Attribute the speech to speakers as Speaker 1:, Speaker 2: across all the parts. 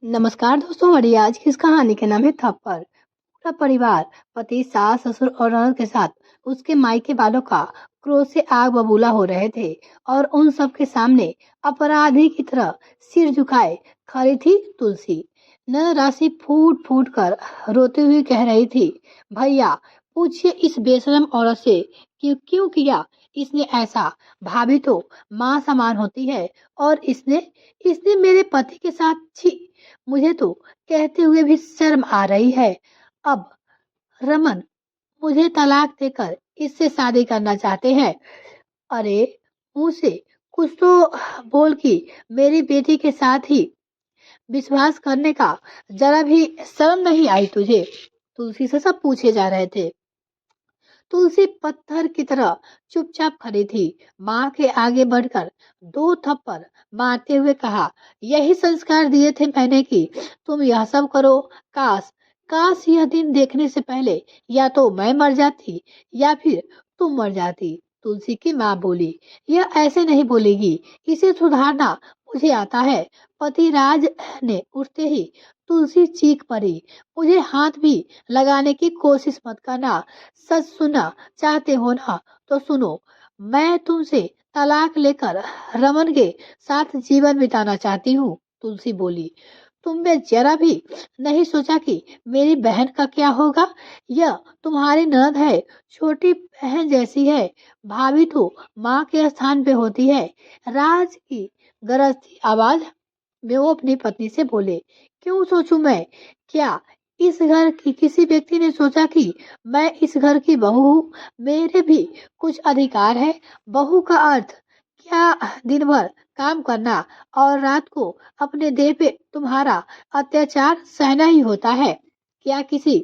Speaker 1: नमस्कार दोस्तों। हमारी आज की इस कहानी का नाम है थप्पड़। पूरा परिवार पति, सास, ससुर और ननद के साथ उसके मायके वालों का क्रोध से आग बबूला हो रहे थे और उन सब के सामने अपराधी की तरह सिर झुकाए खड़ी थी तुलसी। ननद राशि फूट फूट कर रोते हुए कह रही थी, भैया पूछिए इस बेशरम औरत से कि क्यों किया इसने ऐसा। भाभी तो माँ समान होती है और इसने इसने मेरे पति के साथ, छी, मुझे तो कहते हुए भी शर्म आ रही है। अब रमन मुझे तलाक देकर इससे शादी करना चाहते हैं। अरे मुंह से कुछ तो बोल कि मेरी बेटी के साथ ही विश्वास करने का जरा भी शर्म नहीं आई तुझे। तुलसी से सब पूछे जा रहे थे। तुलसी पत्थर की तरह चुपचाप खड़ी थी। माँ के आगे बढ़कर दो थप्पड़ मारते हुए कहा, यही संस्कार दिए थे मैंने कि तुम यह सब करो। काश काश यह दिन देखने से पहले या तो मैं मर जाती या फिर तुम मर जाती। तुलसी की माँ बोली, यह ऐसे नहीं बोलेगी, इसे सुधारना मुझे आता है। पति राज ने उठते ही तुलसी चीख पड़ी, मुझे हाथ भी लगाने की कोशिश मत करना। सच सुनना चाहते हो ना तो सुनो, मैं तुमसे तलाक लेकर रमन के साथ जीवन बिताना चाहती हूँ। तुलसी बोली, तुमने जरा भी नहीं सोचा कि मेरी बहन का क्या होगा। यह तुम्हारी ननद है, छोटी बहन जैसी है। भाभी तो माँ के स्थान पे होती है। राज की गरजती आवाज में वो अपनी पत्नी से बोले, क्यों सोचूं मैं? क्या इस घर की किसी व्यक्ति ने सोचा कि मैं इस घर की बहू हूँ? मेरे भी कुछ अधिकार है। बहू का अर्थ क्या दिन भर काम करना और रात को अपने देह पे तुम्हारा अत्याचार सहना ही होता है? क्या किसी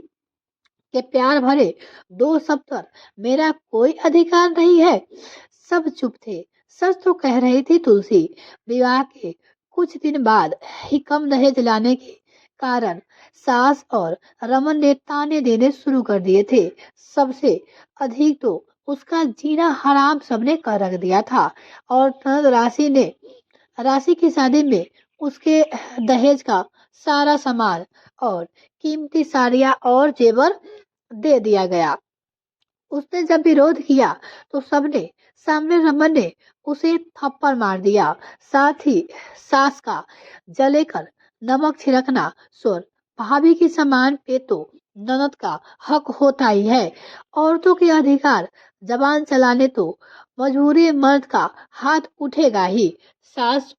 Speaker 1: के प्यार भरे दो शब्द पर मेरा कोई अधिकार नहीं है? सब चुप थे। सच तो कह रही थी तुलसी। विवाह के कुछ दिन बाद ही कम दहेज लाने के कारण सास और रमन ने ताने देने शुरू कर दिए थे। सबसे अधिक तो उसका जीना हराम सबने कर रख दिया था। और ननद राशि की शादी में उसके दहेज का सारा सामान और कीमती साड़ियां और जेवर दे दिया गया। उसने जब विरोध किया तो सबने सामने रमन ने उसे थप्पड़ मार दिया। साथ ही सास का जले कर नमक छिड़कना सुन, भाभी की समान पे तो ननद का हक होता ही है। औरतों के अधिकार जबान चलाने तो मजबूरी मर्द का हाथ उठेगा ही। सास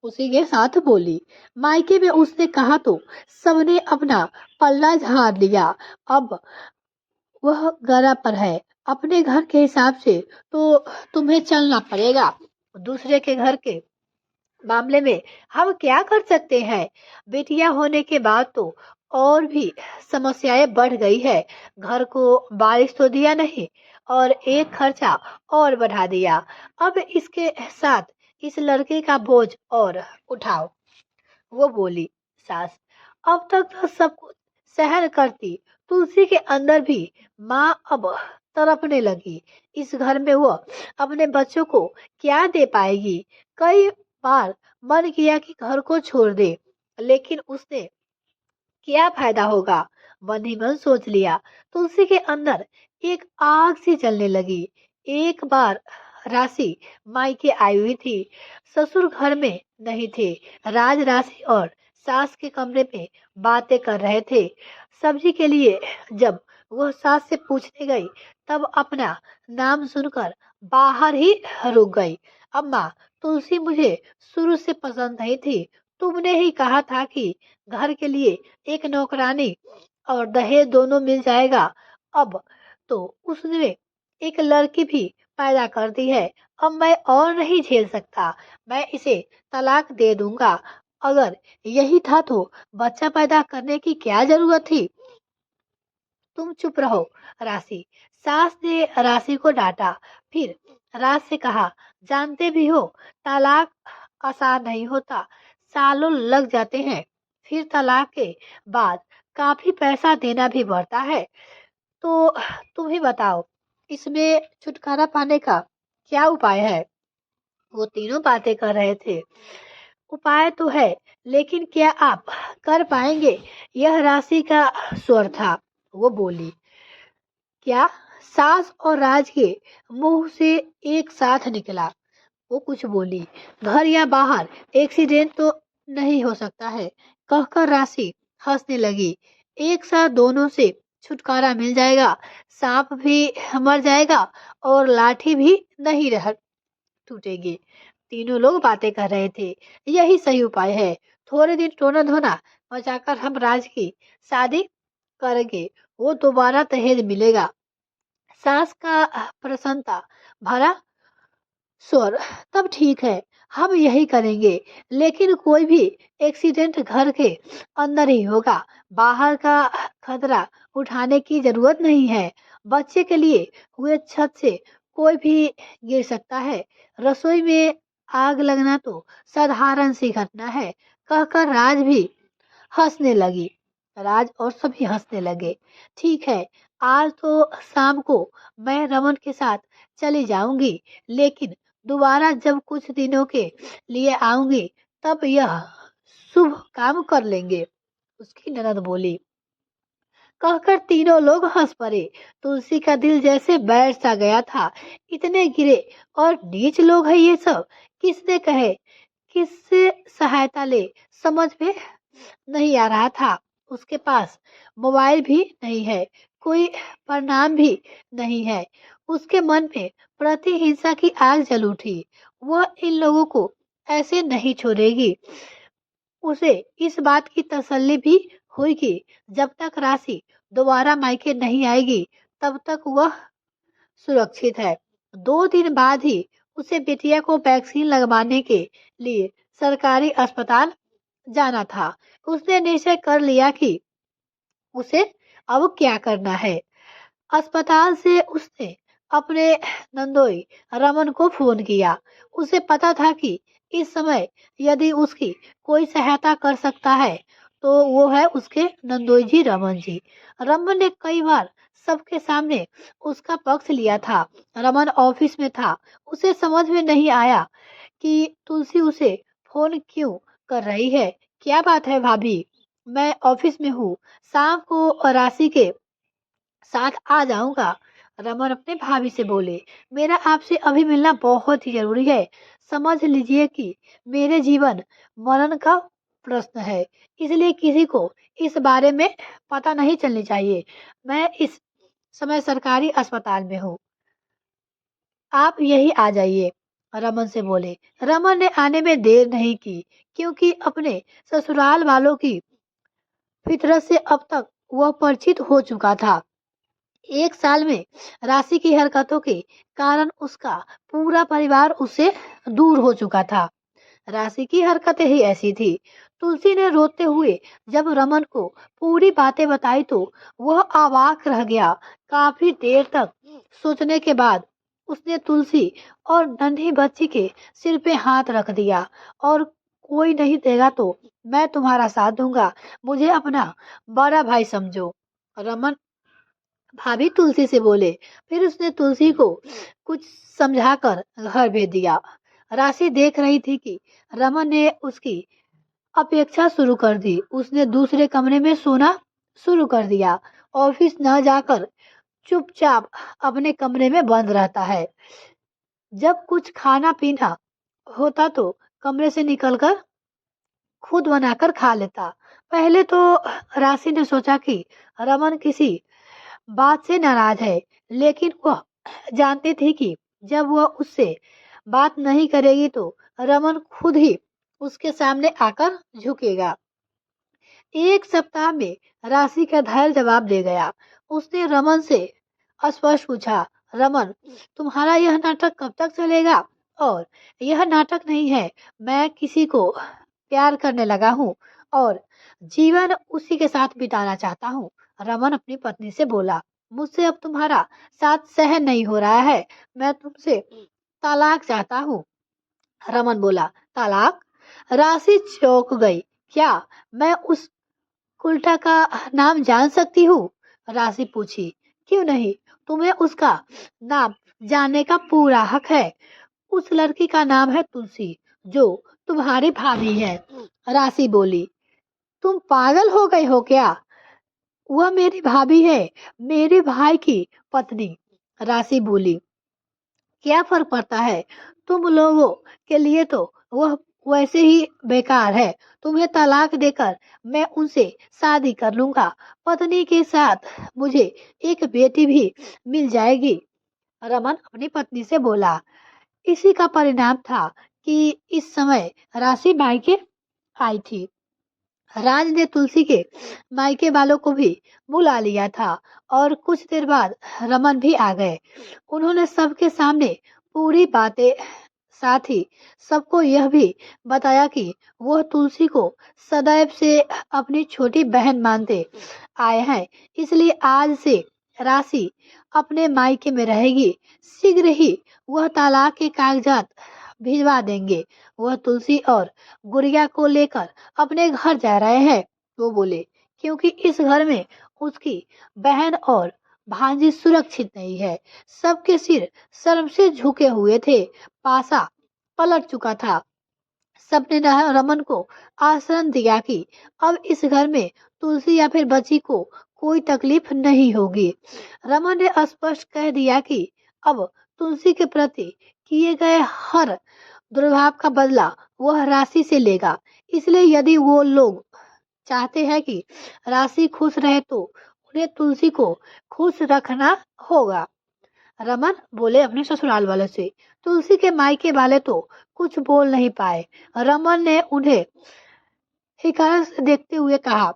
Speaker 1: उसी के साथ बोली, मायके में उसने कहा तो सबने अपना पल्ला झाड़ लिया। अब वह गरा पर है। अपने घर के हिसाब से तो तुम्हें चलना पड़ेगा। दूसरे के घर के मामले में हम क्या कर सकते हैं? बेटियां होने के बाद तो और भी समस्याएं बढ़ गई है। घर को बारिश तो दिया नहीं और एक खर्चा और बढ़ा दिया। अब इसके साथ इस लड़के का बोझ और उठाओ। वो बोली, सास अब तक तो सब कुछ सहन करती। तुलसी के अंदर भी माँ अब तड़पने लगी। इस घर में वो अपने बच्चों को क्या दे पाएगी? कई बार मन किया कि घर को छोड़ दे, लेकिन उसने क्या फायदा होगा? मन ही मन सोच लिया। तुलसी के अंदर एक आग सी जलने लगी। एक बार राशि मायके आई हुई थी। ससुर घर में नहीं थे। राज राशि और सास के कमरे में बातें कर रहे थे। सब्जी के लिए जब वह सास से पूछने गई तब अपना नाम सुनकर बाहर ही रुक गई। अम्मा, तुलसी मुझे शुरू से पसंद नहीं थी। तुमने ही कहा था कि घर के लिए एक नौकरानी और दहेज दोनों मिल जाएगा। अब तो उसने एक लड़की भी पैदा कर दी है। अब मैं और नहीं झेल सकता। मैं इसे तलाक दे दूंगा। अगर यही था तो बच्चा पैदा करने की क्या जरूरत थी? तुम चुप रहो राशि। सास ने राशि को डांटा। फिर राज से कहा, जानते भी हो तलाक आसान नहीं होता, सालों लग जाते हैं। फिर तलाक के बाद काफी पैसा देना भी पड़ता है। तो तुम ही बताओ, इसमें छुटकारा पाने का क्या उपाय है? वो तीनों बातें कर रहे थे। उपाय तो है, लेकिन क्या आप कर पाएंगे? यह राशि का स्वर था। वो बोली। क्या? सास और राज के मुंह से एक साथ निकला। वो कुछ बोली। घर या बाहर एक्सीडेंट तो नहीं हो सकता है, कहकर राशि हंसने लगी। एक साथ दोनों से छुटकारा मिल जाएगा। सांप भी मर जाएगा और लाठी भी नहीं रह टूटेगी। तीनों लोग बातें कर रहे थे। यही सही उपाय है। थोड़े दिन टोना धोना मचाकर हम राज की शादी करेंगे। वो दोबारा दहेज मिलेगा। सास का प्रसन्नता भरा स्वर। तब ठीक है, हम यही करेंगे। लेकिन कोई भी एक्सीडेंट घर के अंदर ही होगा। बाहर का खतरा उठाने की जरूरत नहीं है। बच्चे के लिए हुए छत से कोई भी गिर सकता है। रसोई में आग लगना तो साधारण सी घटना है, कहकर राज भी हंसने लगी। राज और सभी हंसने लगे। ठीक है, आज तो शाम को मैं रमन के साथ चली जाऊंगी, लेकिन दोबारा जब कुछ दिनों के लिए आऊंगी तब यह शुभ काम कर लेंगे। उसकी ननद बोली। कहकर तीनों लोग हंस पड़े। तुलसी का दिल जैसे बैठ सा गया था। इतने गिरे और नीच लोग हैं ये सब। किसने कहे, किससे सहायता ले, समझ में नहीं आ रहा था। उसके पास मोबाइल भी नहीं है, कोई प्रणाम भी नहीं है। उसके मन में प्रतिहिंसा की आग जल उठी। वह इन लोगों को ऐसे नहीं छोड़ेगी। उसे इस बात की तसल्ली भी हुई कि जब तक राशि दोबारा मायके नहीं आएगी तब तक वह सुरक्षित है। 2 दिन बाद ही उसे बिटिया को वैक्सीन लगवाने के लिए सरकारी अस्पताल जाना था। उसने निश्चय कर लिया कि उसे अब क्या करना है। अस्पताल से उसने अपने नंदोई रमन को फोन किया। उसे पता था कि इस समय यदि उसकी कोई सहायता कर सकता है तो वो है उसके नंदोई जी रमन जी। रमन ने कई बार सबके सामने उसका पक्ष लिया था। रमन ऑफिस में था। उसे समझ में नहीं आया कि तुलसी उसे फोन क्यों कर रही है। क्या बात है भाभी, मैं ऑफिस में हूँ, शाम को राशि के साथ आ जाऊंगा। रमन अपने भाभी से बोले। मेरा आपसे अभी मिलना बहुत ही जरूरी है। समझ लीजिए कि मेरे जीवन मरण का प्रश्न है, इसलिए किसी को इस बारे में पता नहीं चलनी चाहिए। मैं इस समय सरकारी अस्पताल में हूँ, आप यही आ जाइए। रमन से बोले। रमन ने आने में देर नहीं की, क्योंकि अपने ससुराल वालों की फितरत से अब तक वह परिचित हो चुका था। 1 साल में राशि की हरकतों के कारण उसका पूरा परिवार उससे दूर हो चुका था। राशि की हरकतें ही ऐसी थी। तुलसी ने रोते हुए जब रमन को पूरी बातें बताई तो वह अवाक रह गया। काफी देर तक सोचने के बाद उसने तुलसी और नन्ही बच्ची के सिर पे हाथ रख दिया। और कोई नहीं देगा तो मैं तुम्हारा साथ दूंगा, मुझे अपना बड़ा भाई समझो। रमन भाभी तुलसी से बोले। फिर उसने तुलसी को कुछ समझाकर घर भेज दिया। राशि देख रही थी कि रमन ने उसकी अपेक्षा शुरू कर दी। उसने दूसरे कमरे में सोना शुरू कर दिया। ऑफिस न जाकर चुपचाप अपने कमरे में बंद रहता है। जब कुछ खाना पीना होता तो कमरे से निकलकर खुद बनाकर खा लेता। पहले तो राशि ने सोचा कि रमन किसी बात से नाराज है, लेकिन वह जानती थी कि जब वह उससे बात नहीं करेगी तो रमन खुद ही उसके सामने आकर झुकेगा। 1 सप्ताह में राशि का धैर्य जवाब दे गया। उसने रमन से स्पष्ट पूछा, रमन, तुम्हारा यह नाटक कब तक चलेगा? और यह नाटक नहीं है, मैं किसी को प्यार करने लगा हूँ और जीवन उसी के साथ बिताना चाहता हूँ। रमन अपनी पत्नी से बोला। मुझसे अब तुम्हारा साथ सहन नहीं हो रहा है, मैं तुमसे तलाक चाहता हूँ। रमन बोला। तलाक? राशि चौंक गई। क्या मैं उस उल्टा का नाम जान सकती हूँ? राशि पूछी। क्यों नहीं, तुम्हें उसका नाम जानने का पूरा हक है। उस लड़की का नाम है तुलसी, जो तुम्हारी भाभी है। राशि बोली। तुम पागल हो गए हो क्या? वह मेरी भाभी है, मेरे भाई की पत्नी। राशि बोली। क्या फर्क पड़ता है? तुम लोगों के लिए तो वह वैसे ही बेकार है। तुम्हें तलाक देकर मैं उनसे शादी कर लूंगा। पत्नी के साथ मुझे एक बेटी भी मिल जाएगी। रमन अपनी पत्नी से बोला। इसी का परिणाम था कि इस समय राशि मायके आई थी। राज ने तुलसी के मायके वालों को भी बुला लिया था और कुछ देर बाद रमन भी आ गए। उन्होंने सबके सामने पूरी बातें, साथ ही सबको यह भी बताया कि वह तुलसी को सदैव से अपनी छोटी बहन मानते आए हैं, इसलिए आज से राशि अपने मायके में रहेगी। शीघ्र ही वह तलाक के कागजात भिजवा देंगे। वह तुलसी और गुड़िया को लेकर अपने घर जा रहे हैं। वो बोले, क्योंकि इस घर में उसकी बहन और भांजी सुरक्षित नहीं है। सबके सिर शर्म से झुके हुए थे। पासा पलट चुका था। सबने रमन को आश्वासन दिया कि अब इस घर में तुलसी या फिर बच्ची को कोई तकलीफ नहीं होगी। रमन ने स्पष्ट कह दिया कि अब तुलसी के प्रति किए गए हर दुर्भाव का बदला वह राशि से लेगा। इसलिए यदि वो लोग चाहते हैं कि राशि खुश रहे तो उन्हें तुलसी को खुश रखना होगा। रमन बोले अपने ससुराल वालों से। तुलसी के मायके वाले तो कुछ बोल नहीं पाए। रमन ने उन्हें हिकार से देखते हुए कहा,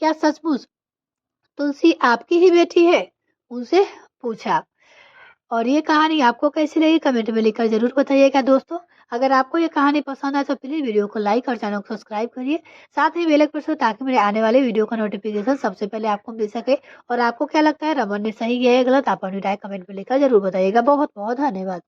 Speaker 1: क्या सचमुच तुलसी आपकी ही बेटी है? उनसे पूछा। और ये कहानी आपको कैसी लगी कमेंट में लिखकर जरूर बताइएगा दोस्तों। अगर आपको ये कहानी पसंद आए तो प्लीज वीडियो को लाइक और चैनल को सब्सक्राइब करिए। साथ ही बेल आइकन प्रेस करें ताकि मेरे आने वाले वीडियो का नोटिफिकेशन सबसे पहले आपको मिल सके। और आपको क्या लगता है, रमन ने सही किया है या गलत? आप अपनी राय कमेंट में लिखकर जरूर बताइएगा। बहुत बहुत धन्यवाद।